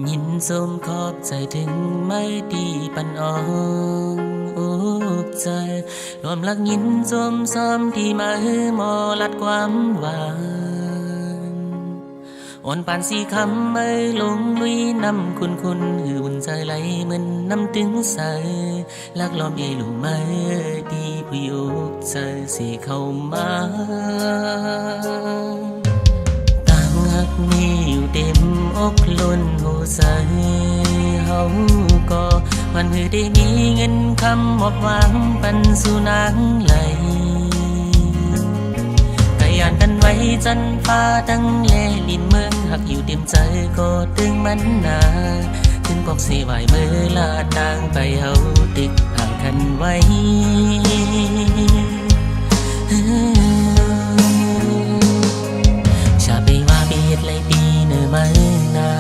ยินสมขอบใจถึงไม่ดีปันอ่อนอกใจรวมรักยินสมซ้อมที่มาฮือหมอลัดความหวานอ่อนปานสีคำไม่ลงลุยนำคุณหืออุ่นใจไหลเหมือนน้ำตึงใสลักล้อมเอลูไม่ดีผู้ยกใจสีเข้ามาหักมีอยู่เต็มอกล้นหัวใจเฮาก็วันเพื่อได้มีเงินคำหมอบหวังปันสู่นางไหลกะยานกันไว้จันฟ้าตั้งแลลินเมืองหักอยู่เต็มใจก็ตึงมันนาถึงบอกเสียไหวเมื่อลาดางไปเฮาติดห่างกันไว้เลยดีเนื้อไม่นา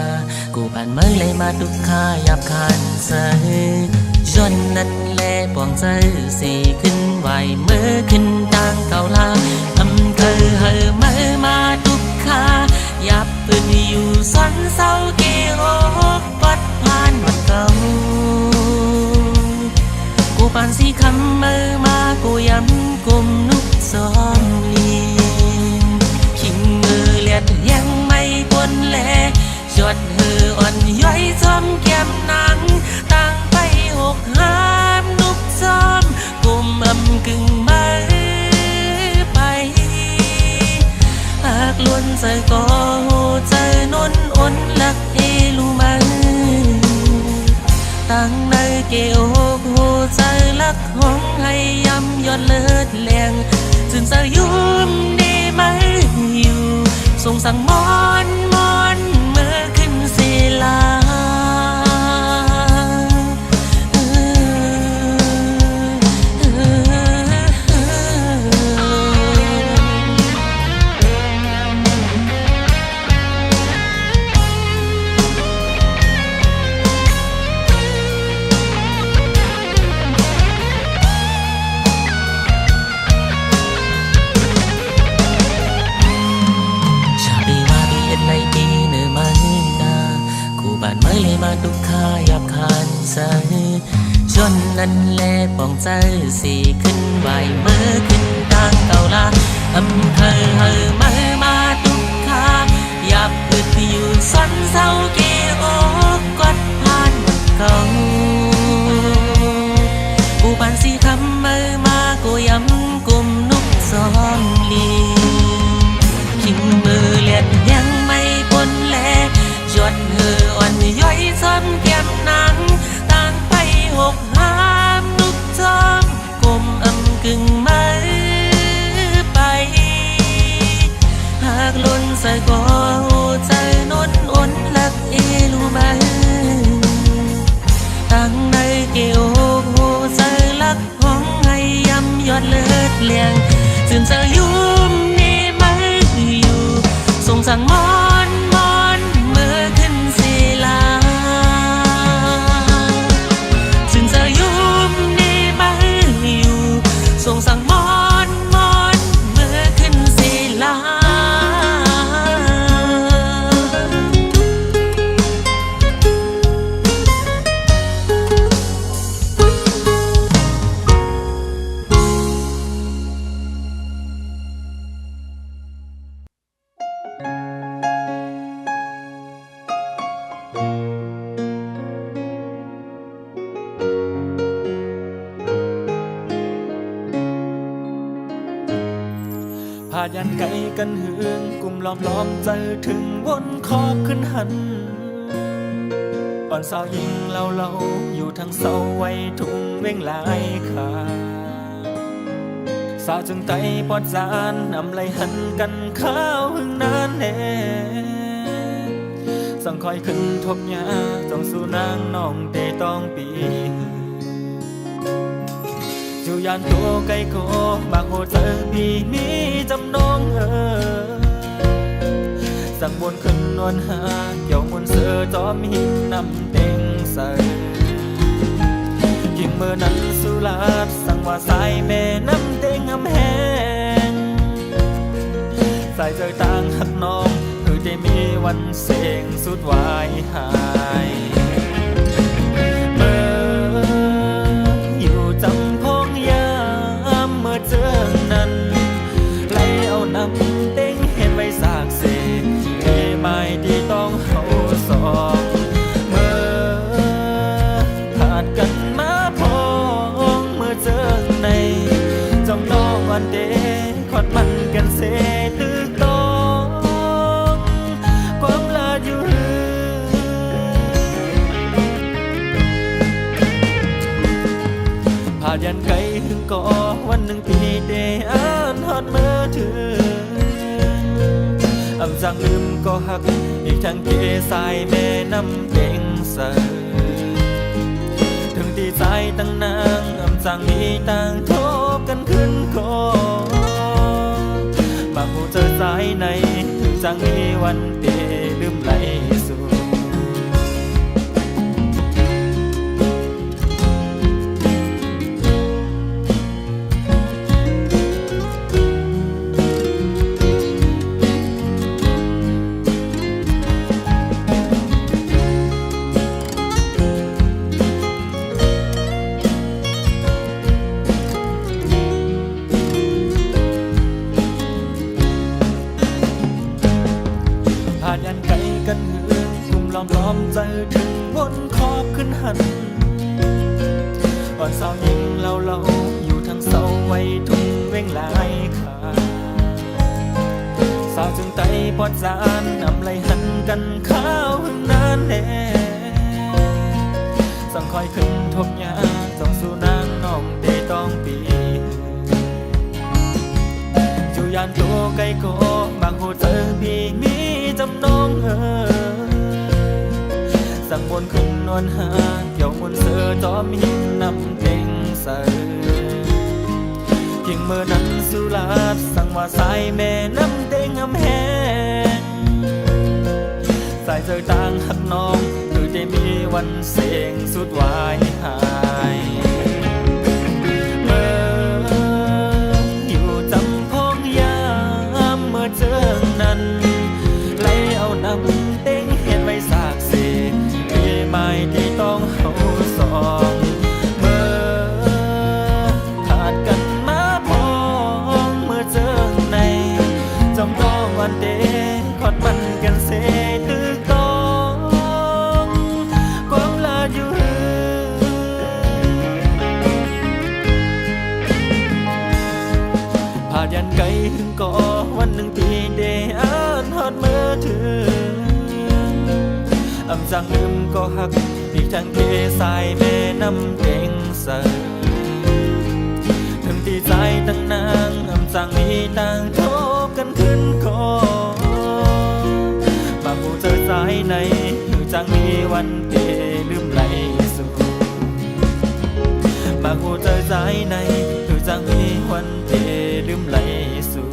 กูผ่านเมื่อเลยมาดุขาหยาบคานใส่จนนั้นแลปวงใจสีขึ้นไหวเมื่อขึ้นต่างเก่าลาอำเภอเฮอเมื่อมาดุขาหยาบปืนอยู่สันเศร้าเกี่ยวปัดผ่านวันเก่ากูผ่านสีคำเมื่อมากูย้ำกุมนุกซ้อมลีขิงมือเลียดยังคนแลจดหืออ่อนย้อยจอมแก้มนางตั้งไปหกห้ามนุกจอมกุมอำกึ่งมาไปหากล้วนใจก็ใจนนอ่อนลักเอลูมาตั้งในเกี่ยวหัวใจลักห้องให้ย้ำยอดเลิศแรงจึงจะยุ่มดีไหมอยู่ทรงสั่งมอนเมื่อขึ้นศิลาบ้านไม่เลยมาดุขาหยาบคานใส่จนนั้นแลปองใจสีขึ้นไหวเมื่อขึ้นต่างเก่าลาอำเภอเฮอเมื่อมาดุขาหยาบอึดอยู่สันเศร้าเกี่ยวกอดผ่านวันเก่ากูปานสีคำเมื่อมากูย้ำกุมนุกซ้อมลีขิงมือเลียดยังไม่พ้นแลจดหืออ่อนย้อยซ้ำแก้มนางต่างไปหกห้ามนุกจอมกลมอำกึ่งมาไปหากล้นใส่ก็ใจนนอ่อนลักเอลูมาตั้งในเกี่ยวหัวใจลักห้องให้ย้ำยอดเลิศเลียงจึงจะยุ่มนี่ไม่อยู่ทรงสั่งมอนเมื่อขึ้นศิลาจึงจะยุ่มนี่ไม่อยู่ทรงสั่งมอนเมื่อขึ้นศิลาพายันไกลกันหืงกลุ่มล้อมเจอถึงวนขอบขึ้นหันอ่อนสาวยิงเราอยู่ทางเสาไว้ทุ่งเว่งลายขาสาวจึงไตปอดจานนำไหลหันกันข้าวหึงนานแน่สั่งคอยขึ้นทบยาจงสู่นางน้องเตต้องปีอยู่ยานตัวไกลโกบางโหเจอพี่มีจำนองสั่งบนขึ้นนวลหาเกี่ยวมนเสือจอมหินนำเต็งใส่ยิ่งเมื่อนั้นสุลาดสั่งว่าสายแม่น้ำเต็งอำแหงสายเจอต่างหักน้องคือได้มีว วันเสียงสุดวายหายเมื่ออยู่จำพองยามเมื่อเจอนั้นไหลเอาน้ำเต็งเห็นไว้สากเสกไม่ดีต้องเฮาสองเมื่อขาดกันมาพองเมื่อเจอในจ้องน้องวันเดขอดมันกันเสตึกต้องความลาอยู่ผ่ายันไกลถึงก่อวันหนึ่งปีเดอ่านฮอดเมื่อถึงอำจังลืมก็หักอีกทั้งเกสายแม่น้ำเก่งเสยถึงดีใจตั้งนางอำจังมีต่างทบกันขึ้นก่อบางผู้เจอสายในถึงจังมีวันเตลืมไหลสู่ผ่านยันไกลกันเหืองกลุ่มล้อมล้อมใจถึงวนขอบขึ้นหันอ่อนสาวยิงเราอยู่ทั้งเสาไว้ทุ่งเว้งหลายขาสาวจึงไต่ปอดจานนำไหลหันกันข้าวหึงนานแน่สั่งคอยขึ้นทบยาจ้องสู่นางน้องเตต้องปีอยู่ยานตัวไกลโกบางหูเจอพี่มีจำนองสั่งบนขึ้นนวลหาเกี่ยวมนเสือจอมหินนำเก่งใส่ทิ้งเมื่อนั้นสุราษสั่งว่าสายแม่น้ำเต็งอำแหงสายเจอต่างหักน้องคือได้มีวันเสียงสุดวายหายเมื่ออยู่จำพองยามเมื่อเจอนั้นไหลเอาน้ำเต็งเห็นไว้สากเสกไม่ดีต้องเฮาสองเมื่อขาดกันมาพองเมื่อเจอในจำต้องวันเดขอดมันกันเสตึกต้องความลาอยู่ผ่ายันไกลถึงก่อวันหนึ่งปีเดอ่านฮอดเมื่อถึงอำจังลืมก็หักอีกทั้งเกสายแม่น้ำเก่งเสยถึงดีใจตั้งนางอำจังมีต่างทบกันขึ้นก่อบางผู้เจอสายในถึงจังมีวันเตลืมไหลสู่บางผู้เจอสายในถึงจังมีวันเตลืมไหลสู่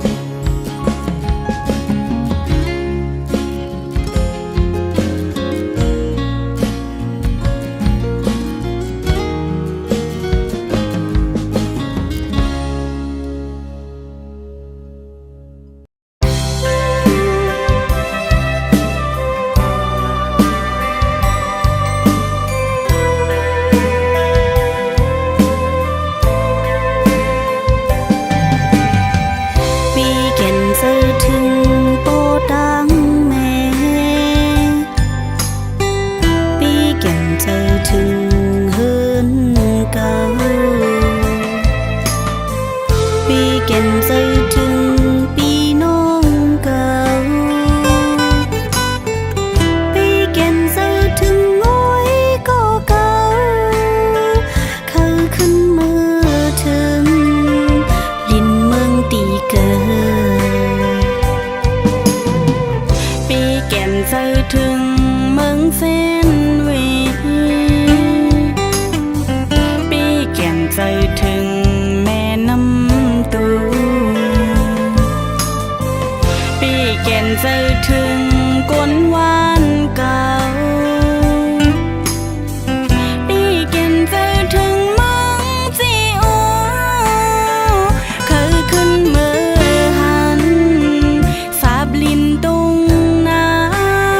ถึงเมืองเส้นวีปีแก่นใจถึงแม่น้ำตูปีแก่นใจถึงก้นวานเก่าปีแก่นใจถึงเมืองจีโอเคยขึ้นเมือหันสาบลินตรงน้ำ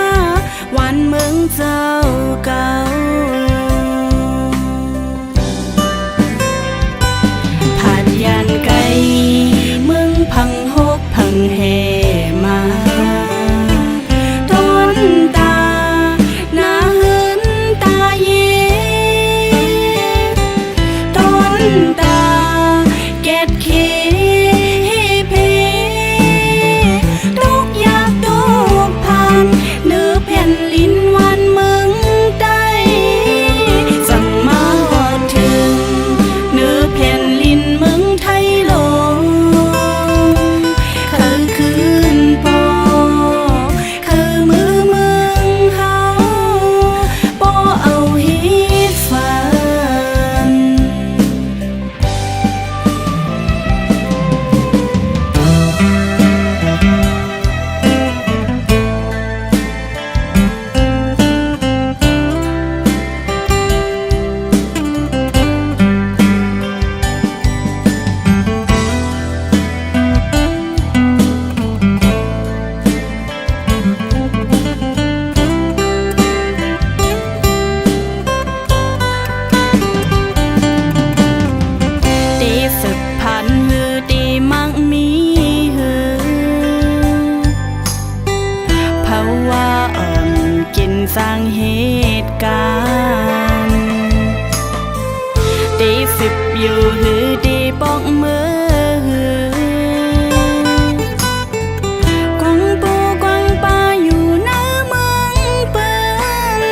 นลิ้นวันเมืองใดสั่งมาหอดถึงเนื้อแผ่นลิ้นเมืองไทยลงคือคืนปอคือมือเมืองเฮาปอเอาฮิตฝันตีฝึกพันหือตีมักมีหือเพราะว่าอ่อนกินสร้างเหตุการณ์ตีฝึกอยู่หือตีปอกมือหือกวางปูกวางปลาอยู่ในเมืองเปิ้น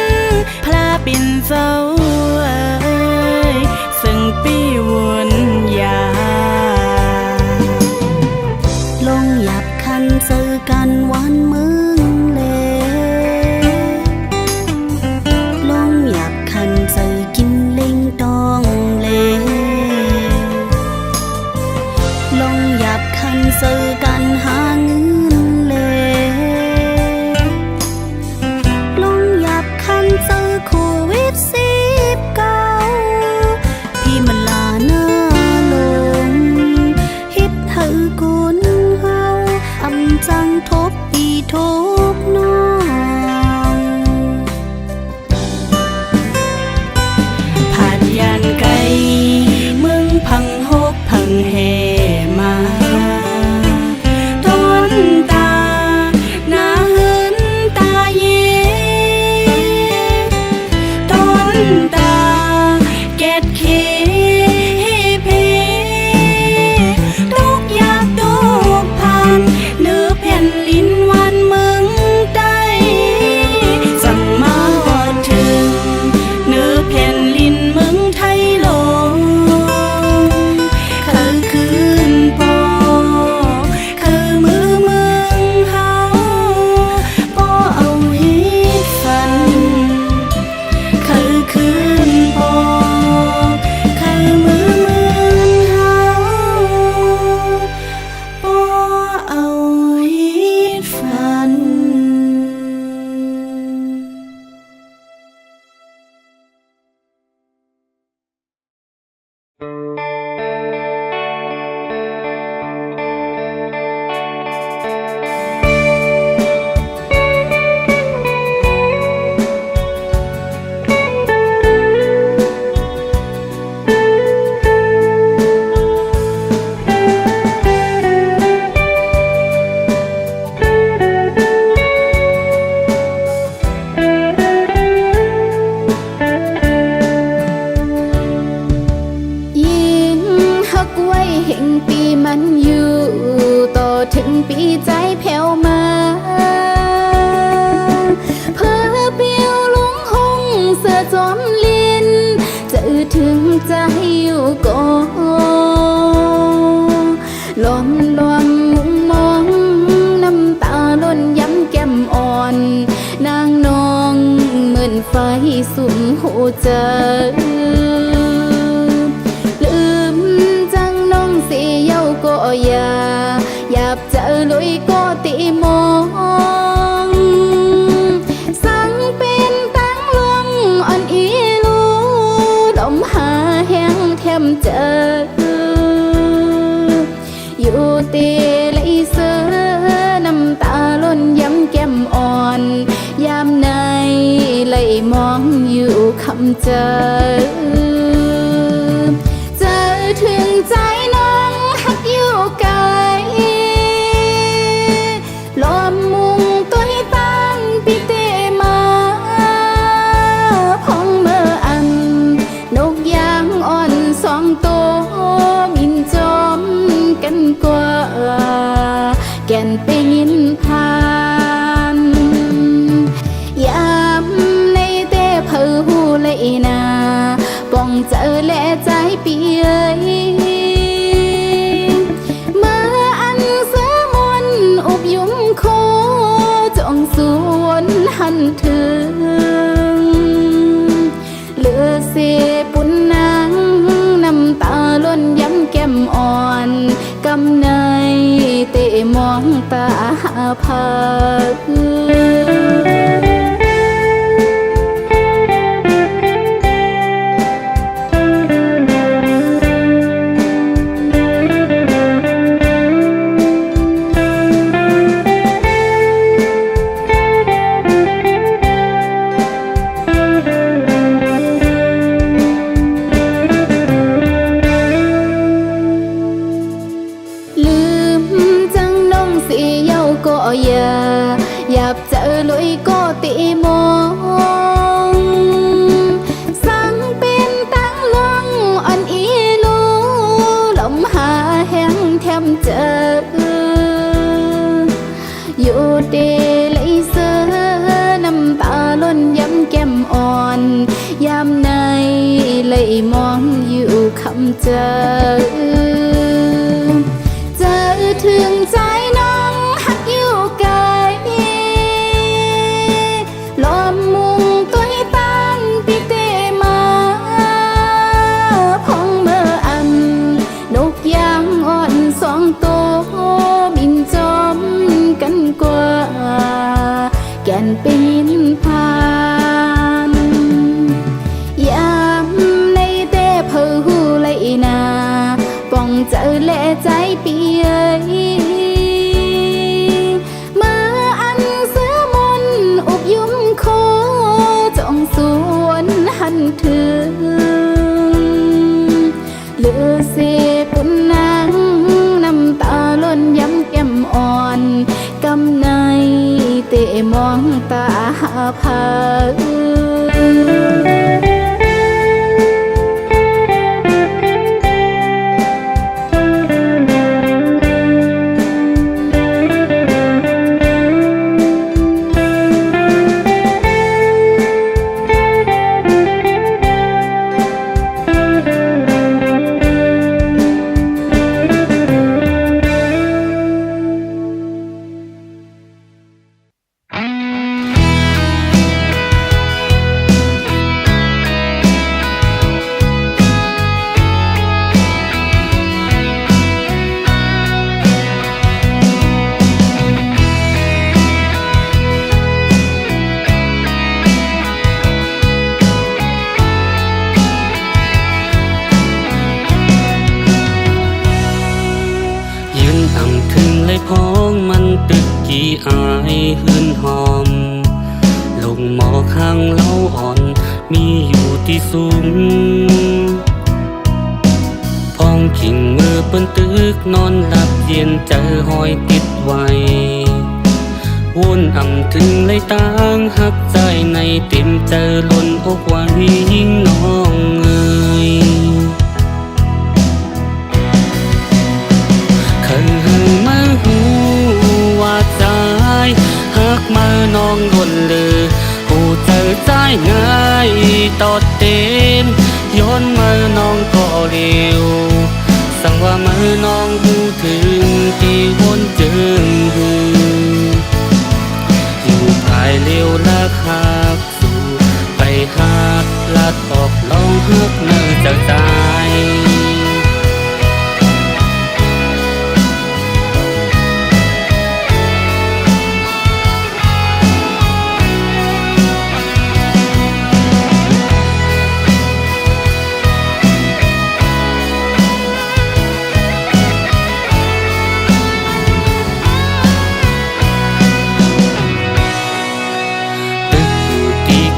พลาปินเศร้าซึ่งปีวนยาลงหยับคันซื้อกันวันมึงเลยลงหยับคันซื้อกินเล่งตองเลยลงหยับคันซื้อกันหาเงินเลยลงหยับคันซื้อโควิด19พี่มันลาหน้าลงฮิตให้คนเฮาอำจังทบปีทบน้องผ่านยานไกลเมืองพังหกพังแห่มาต้นตาหน้าเหินตาเย่ต้นตาเกตเคเพทุกอยากทุกผ่านเนื้อแผ่นลิ้นวันเมืองใดสั่งมาหอดถึงเนื้อแผ่นลิ้นเมืองไทยลงคือคืนปอคือมือเมืองเฮาปอเอาฮิตฝันคือคืนปอคือมือเมืองเฮาปอเอาฮิตฝัน ยิ่งหักไว้เห็นปีมันอยู่ต่อถึงปีใจแผ่วมาเพื่อเปียวลงห้องเสื้อจอมลินจะถึงใจอยู่ก่อนล้อมมุงมองน้ำตาล้นย้ำแก้มอ่อนนางนองเหมือนไฟสุมหัวใจลืมจังน้องเสียเย้าก็หยาบเจอลุยก็ตีมองสั่งเป็นตั้งลงอ่อนอีลูดมหาแห้งแถมเจออยู่ตีไหลเสือน้ำตาล้นย้ำแก้มอ่อนยามในไหลมองอยู่คำเจอถึงใจน้องหักอยู่ไกลล้อมมุงตัวให้ตั้งปีเตมาพองเมื่ออันนกยางอ่อนสองตัวมินจอมกันกว่าแก่นไปยินผ่านอย ปีเอ้ยมาอันเสือมนอบยุมโคจองสวนหันถึงเหลือเสปุ่นนางน้ำตาล้นย้ำแก้มอ่อนกำในเตะมองตาหาพาอยากเจอลุยก็ตีมองสังเป็นตั้งลงอ่อนอีลูลมหาแห้งแทมเจออยู่เดเลยเสือน้ำตาล้นย้ำแก้มอ่อนยามในเลยมองอยู่คำเจอถึงใจน้องหักอยู่ไกลลมมุงตัวตั้งติเตมาพองเมื่ออันนกยางอ่อนสองตัวบินจอมกันกว่าแก่นเป็นผ่านยามในเตเพอหูไหลนาป้องเจอและใจปีเอ้ยมาอันเสือมนอบยุมโคจองสวนหันถึงเหลือเสปุ่นนางน้ำตาล้นย้ำแก้มอ่อนกำในเตะมองตาหาพาพ้องมันตึกกี่อายหืนหอมลงหมอข้างเล้าอ่อนมีอยู่ที่สูงพ้องขิงมือเปิ้นตึกนอนหลับเย็นเจอหอยติดไว้วนอ่ำถึงเลยต่างหักใจในเต็มเจอล้นอกไว้ยิ่งน้องเอ่ยมาหูว่าใจหักมาน้องล้นเลยหูเจอใจง่ายตอดเต็มย้อนมาน้องก็เร็วสั่งว่ามาน้องหูถึงที่วนจึงอยู่ภายเร็วลักหักสู่ไปหักลัดออกลองหักเนื้อจากใจ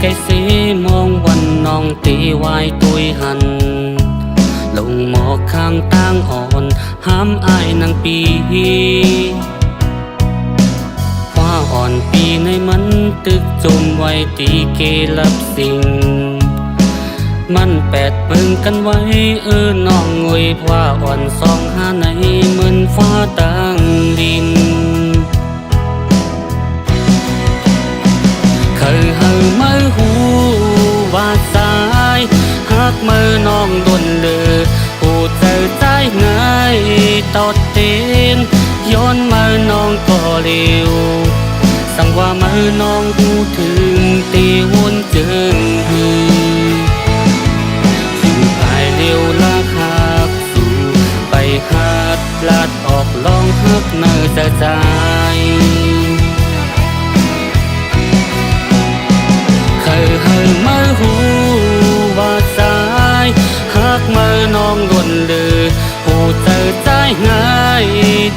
ไก่เสมองวันน้องตีวายตุยหันลงหมอกข้างตั้งอ่อนห้ามอายนางปีฟ้าอ่อนปีในมันตึกจมไว้ตีเกลับสิ่งมันแปดเปิงกันไว้น้องงวยว่าอ่อนสองหาในเหมือนฟ้าตั้งดินมือหูว่าสายหักมือน้องดนเลยห ง่ายตอดเต็นย้อนมาน้องก็เร็วสั่งว่ามาน้องหูถึงตีวนเจิงหืออยู่ภายเร็วละครับสู่ไปหาดลาดออกลองฮึกเนื้อจะใจเคยให้มาหูว่าสายหักมาน้องวนเลยหูเจอใจง่าย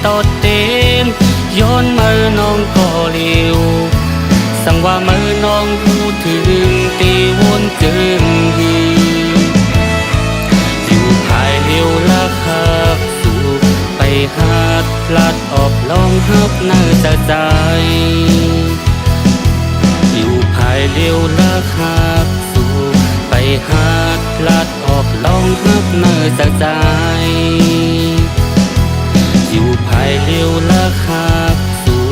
ตอดเต็นย้อนมาน้องก็เร็วสั่งว่ามือน้องหูถึงตีวนเจิงหืออยู่ภายเร็วละครับสู่ไปหาดพลัดออกลองฮักเนื้อจะใจอยู่ภายเร็วละครับสู่ไปหาดพลัดออกลองฮักเนื้อจะใจอยู่ภายเร็วละครับสู่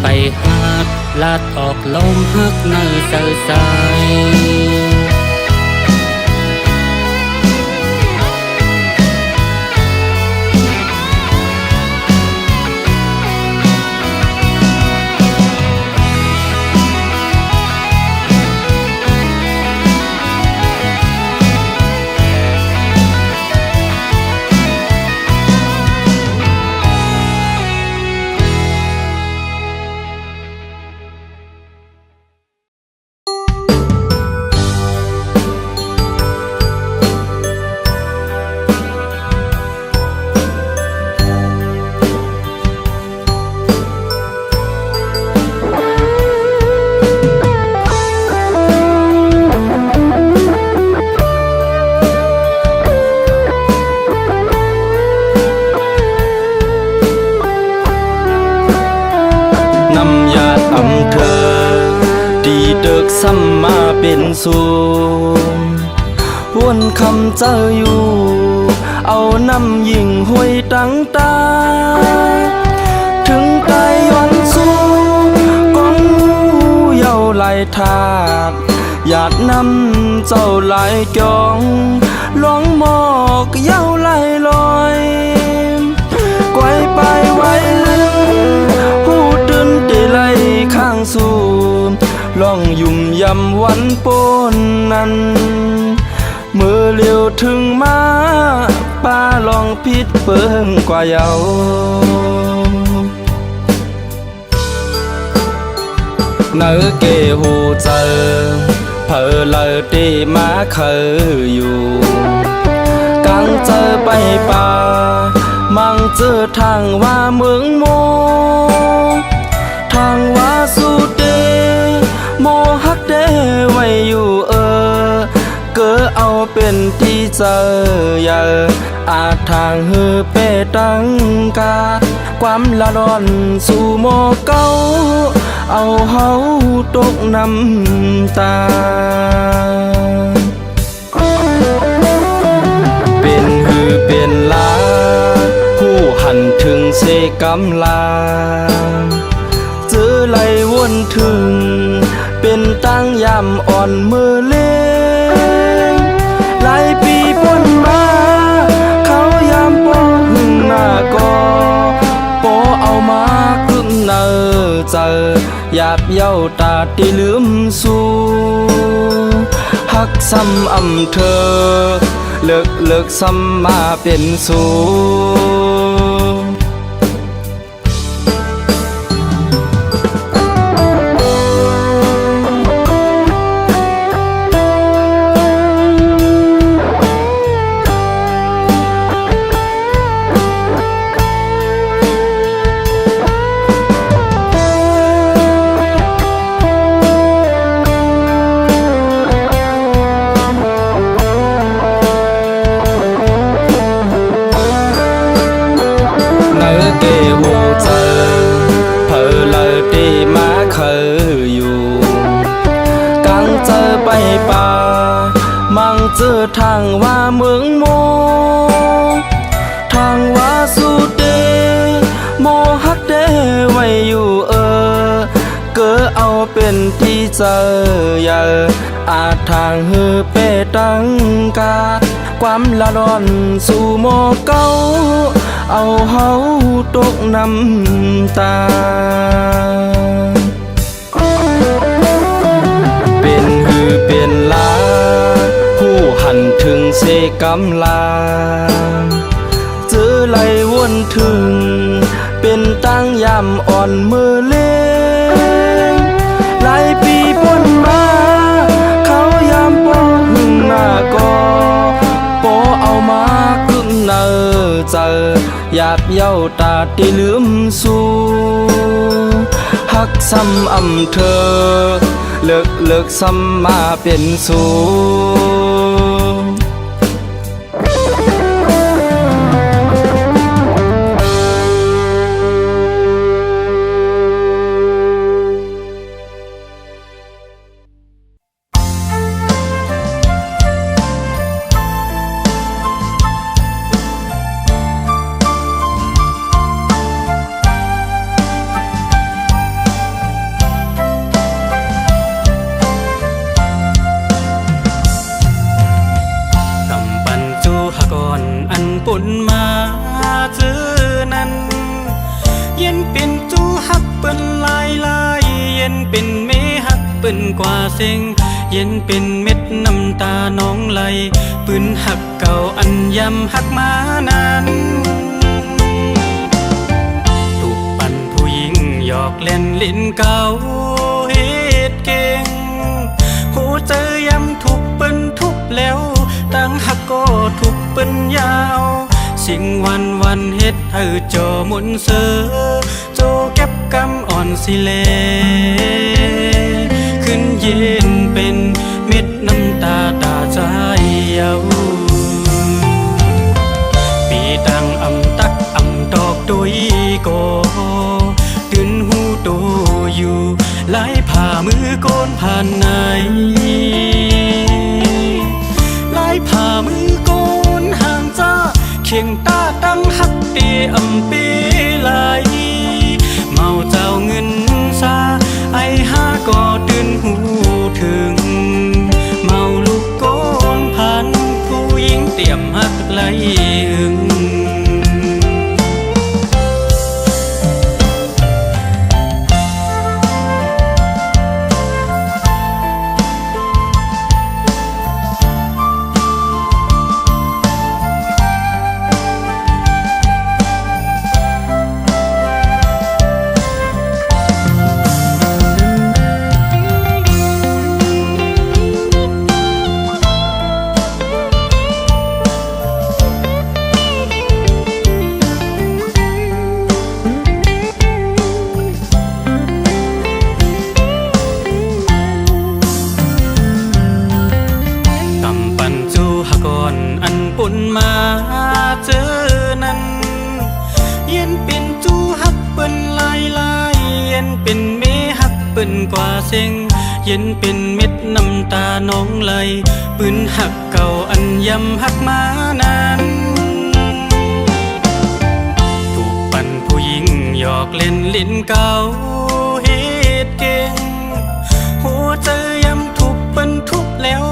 ไปหาดลาดออกลมฮักเนื้อเศร้าใจซ้ำมาเป็นสูงวนคำเจออยู่เอาน้ำยิงห้วยตั้งตาถึงไกลวันสูงก้องเย้าไหลทากหยาดน้ำเจ้าไหลจองลองหมอกเย้าไหลลอยไกวไปไว้ลืมหูตื่นตีไหลข้างสูงลองยุ่มยำวันปนนั้นเมื่อเลี้ยวถึงมาป้าลองพิษเปิงกว่าเยาเนื้อเกหูเจอเพอเลยตีมาเคยอยู่กังเจอไปป่ามังเจอทางว่าเมืองโมทางว่าสุเดโมฮักเดไว้อยู่เกอเอาเป็นที่เจออย่าอาจทางฮือเปตังกาความละร้อนสู่โมเก้าเอาเฮาตกน้ำตาเป็นฮือเป็นลาผู้หันถึงเสกำลาเจอไหลวนถึงเป็นตั้งยำอ่อนมือเล่หลายปีพ้นมาเขายำป้องหน้ากอโปเอามาขึ้นเนอเจอหยาบเย้าตาตีลืมสู่หักซ้ำอำเธอเลิกซ้ำมาเป็นสู่เจอทางว่าเมืองโมทางว่าสุเดโมฮักเดไว้อยู่เกอเอาเป็นที่เจออย่าอาจทางฮือเปตังกาค ความละร้อนสู่หมอเก่าเอาเฮาตกน้ำตาเป็นหือเป็นลาผู้หันถึงเสกำลาเจอไหลวนถึงเป็นตั้งยามอ่อนมือเล่งหลายปีพ้นมาเขายามป้อหึงหน้าก็ปอเอามาขึ้นเนอเจอหยาบเย้าตาตีลืมสู่หักซ้ำอำเธอเลิกซ้ำมาเป็นสู่ปุ่นมาเจอนั้นเย็นเป็นจูฮักเปิ้นลายเย็นเป็นเมฮักเปิ้นกว่าเซ็งเย็นเป็นเม็ดน้ำตาน้องไหลปืนหักเก่าอันยำหักมานั้นถูกปั่นผู้หญิงหยอกเล่นลิ้นเก่าเฮ็ดเก่งหูเจอยำถูกเปิ้นทุบแล้วตั้งหักก็ถูกเปิ้นยาวสิ่งวันเฮ็ดให้โจหมุนเสือโจเก็บกำอ่อนสิเลขึ้นเย็นเป็นเม็ดน้ำตาใจเยาปีตังอำตักอำตอกตุยโกตื่นหูโตอยู่ไหลผ่ามือโกนผ่านไหนไหลผ่ามือโกนห่างจ้าเคียงตาตั้งหักเตียอำปีไหลเมาเจ้าเงินซาไอหาก็ตื่นหูถึงเมาลูกโกนพันผู้หญิงเตรียมหักไหลอึงปุ่นมาเจอนั้นเย็นเป็นจูฮักเปิ้นลายเย็นเป็นเมฮักเปิ้นกว่าเซ็งเย็นเป็นเม็ดน้ำตาน้องไหลปืนหักเก่าอันยำหักมานั้นถูกปั่นผู้หญิงหยอกเล่นลิ้นเก่าเฮ็ดเก่งหัวใจยำถูกเปิ้นทุบแล้ว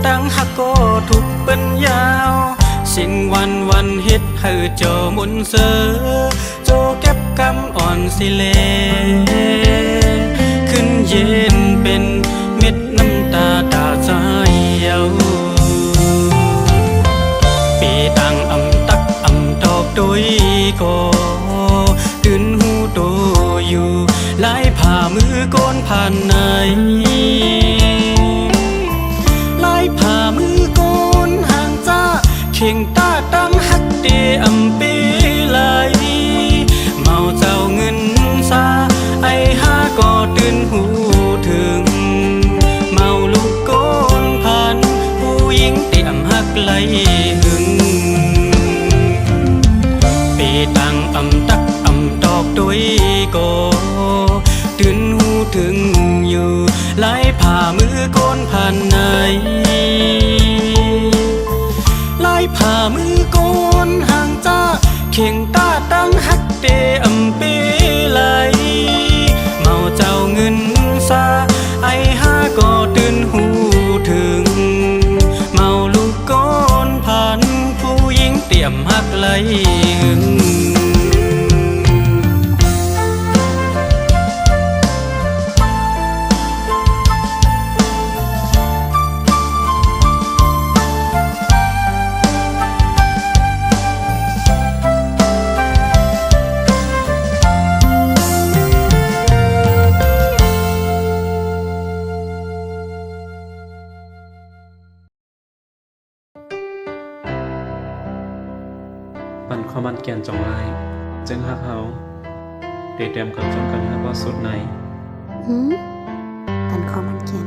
ตั้งหักก็ถูกเปิ้นยาวสิ่งวันเฮ็ดให้โจหมุนเสือโจเก็บกำอ่อนสิเลขึ้นเย็นเป็นเม็ดน้ำตาใจเยาปีตังอำตักอำตอกตุยโกตื่นหูโตอยู่ไหลผ่ามือโกนผ่านไหนไหลผ่ามือโกนห่างจ้าเคียงตาตั้งหักเตียอำปีไหลเมาเจ้าเงินซาไอหาก็ตื่นหูถึงเมาลูกโกนผ่านผู้หญิงเตรียมหักไหลหึงปีตังอำตักอำตอกตุยโกตื่นหูถึงอยู่ไหลผ่ามือโกนผ่านไหนไหลผ่ามือโกนห่างจ้าเคียงตาตั้งหักเตอำปีไหลเมาเจ้าเงินซาไอหาก็ตื่นหูถึงเมาลูกโกนผ่าน ข้าวมันแกนจองลายจึงฮักเฮาเตรียมกับจองกันฮักว่าสุดใน ตันข้าวมันเกียน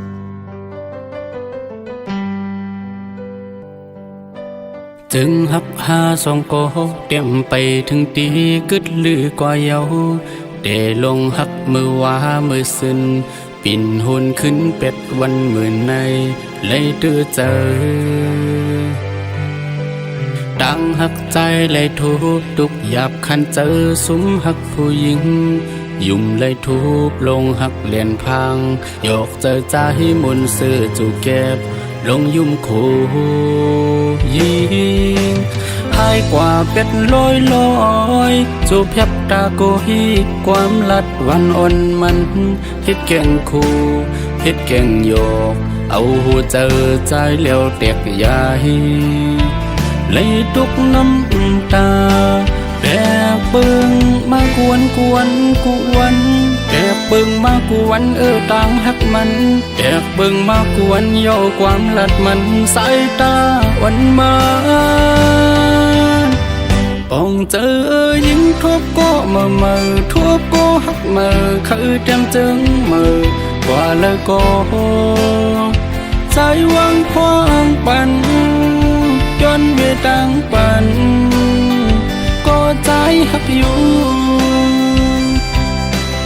จึงหับหาสองโกเตรียมไปถึงตีกึดลือกว่าเยาเดลงหักมือว่ามือซึนปิ่นหุนขึ้นเป็ดวันหมื่นในเลยตื้อเจอดังหักใจเลยทุบตุกหยาบคันเจอสุมหักผู้หญิงยุ่มเลยทุบลงหักเลียนพังโยกเจอใจมุนซื้อจูเก็บลงยุ่มคูยิงหายกว่าเป็ดลอยลอยจูเพียบตาโกฮีความลัดวันอ่อนมันเฮ็ดแก่งคูเฮ็ดแก่งโยกเอาหูเจอใจเลี้ยวเตียกยาฮีเลยตุกน้ำตาแบกเบิ่งมากวนแบกเบิ่งมากวนต่างหักมันแบกเบิ่งมากวนโยความลัดมันสายตาวันมาป้องเจอยิงทบก็มือทบก็หักมือคือเต็มจึงมือกว่าเลยก็ใจวังควางปันย้อนเวตังปันก็ใจหักอยู่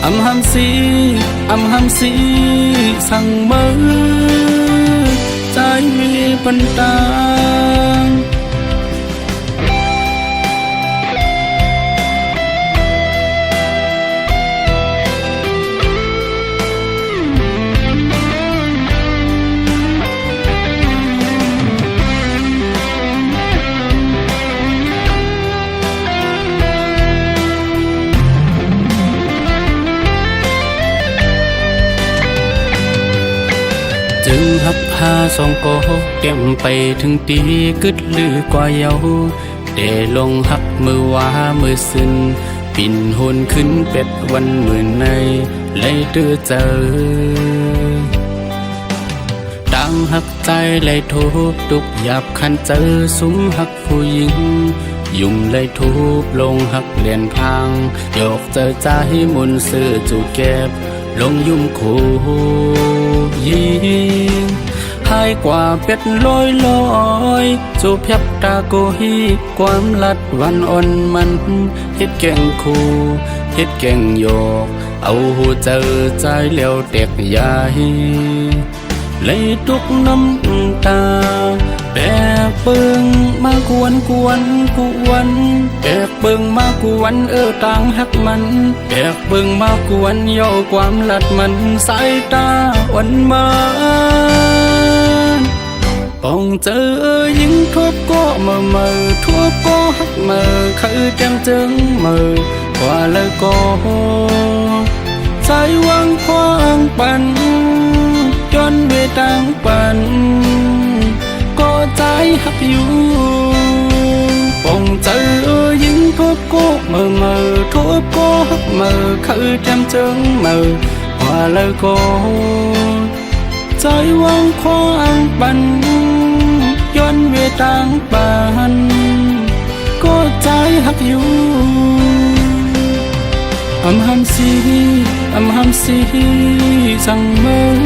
อำหำสีสั่งมือใจเวปันตาจึงหับหาสองโกเตรียมไปถึงตีกึดลือกว่าเยาเดลงหักมือว่ามือซึนปิ่นหุนขึ้นเป็ดวันหมื่นในเลยตื้อเจอดังหักใจเลยทุบตุกหยาบคันเจอสุมหักผู้หญิงยุ่มเลยทุบลงหักเลียนพังโยกเจอใจมุนซื้อจูเก็บลงยุ่มคูยิงหายกว่าเป็ดลอยลอยจูเพียบตาโกฮีความลัดวันอ่อนมันเฮ็ดแก่งคูเฮ็ดแก่งโยกเอาหูเจอใจเลี้ยวเด็กยาฮีเลยตุกน้ำตาแบกเบิ่งมากวนแบกเบิ่งมากวนต่างหักมันแบกเบิ่งมากวนโยความลัดมันสายตาวันมาป้องเจอยิงทบก็มือทบก็หักมือคือเต็มจึงมือกว่าเลยก็ใจวังควางปันย้อนเวตังปันก็ใจหักอยู่ป้องเจอยิงทบก็มือทบก็หักมือคือเต็มจึงมือกว่าเลยก็ใจวังควางปันย้อนเวตังปันก็ใจหักอยู่อำหำสีสั่งมือ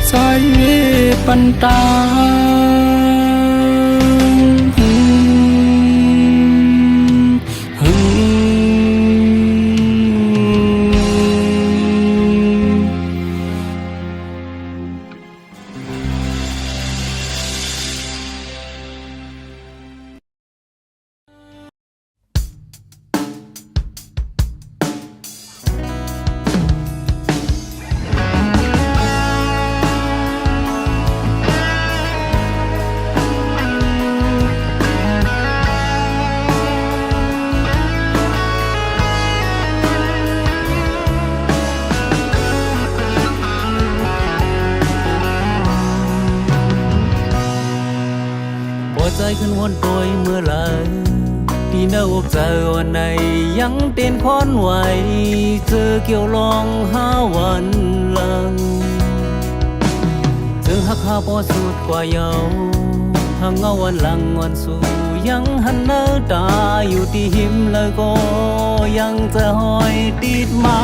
ใจเวปันตาใจขึ้นวนโดยเมื่อไหรที่เนื้ออกเจอวันไหนยังเต้นคอนไหวเจอเกี่ยวลอง5 วันหลังเจอหักหาพอสุดกว่าเยา หางเงาวันหลังวันสู่ยังหันหน้าตาอยู่ที่หิมแล้วก็ยังจะหอยติดมา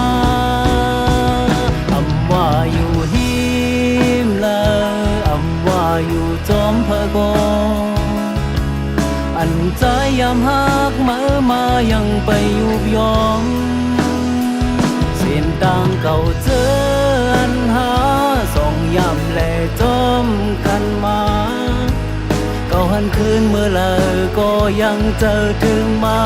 อำว่าอยู่หิมแล้วอำว่าอยู่จอมพะกอันใจยามหักมายังไปยุบยอมเส้นต่างเก่าเจออันหาส่องยามแลจอมกันมาเก่าหันคืนเมื่อไรก็ยังเจอถึงมา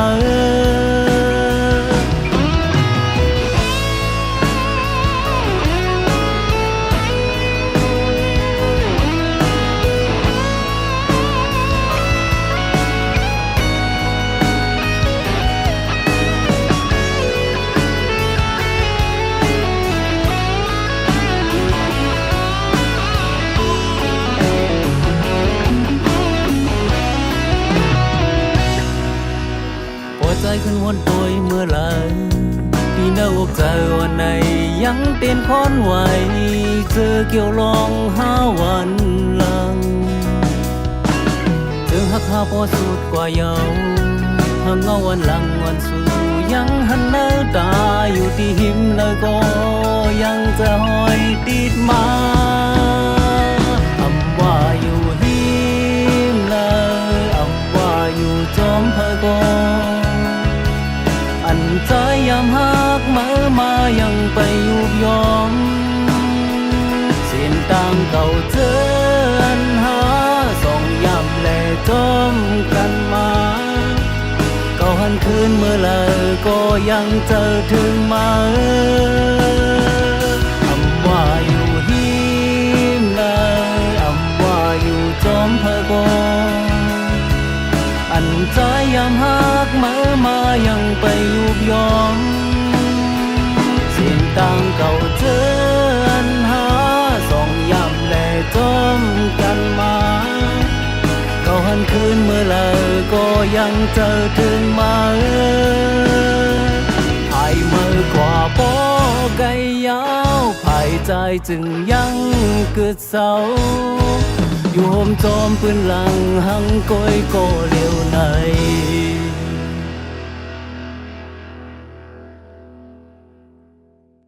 ใจขึ้นวนตัวเมื่อไรที่เนื้ออกใจวันไหนยังเต้นค้อนไหวเจอเกี่ยวลอง5 วันหลังเจอหักหาพอสุดกว่าเยาหางเงาวันหลังวันสู่ยังหันหน้าตาอยู่ที่หิมแล้วก็ยังจะหอยติดมาอำว่าอยู่หิมแล้วอำว่าอยู่จอมพะกอันใจยามหักมายังไปยุบยอมเส้นต่างเก่าเจออันหาส่องยามแลจอมกันมาเก่าหันคืนเมื่อไรก็ยังเจอถึงมาอำว่าอยู่หิมเลยอำว่าอยู่จอมพะกอันใจยามหักมายังไปยุบยอมเส้นต่างเก่าเจออันหาส่องยามแลจอมกันมาเก่าหันคืนเมื่อไรก็ยังเจอถึงมาภายเมื่อกว่าปอไก่ยาวภายใจจึงยังเกิดเศร้าอยู่โฮมจอมปืนหลังหังก้อยก็เลี้ยวไหน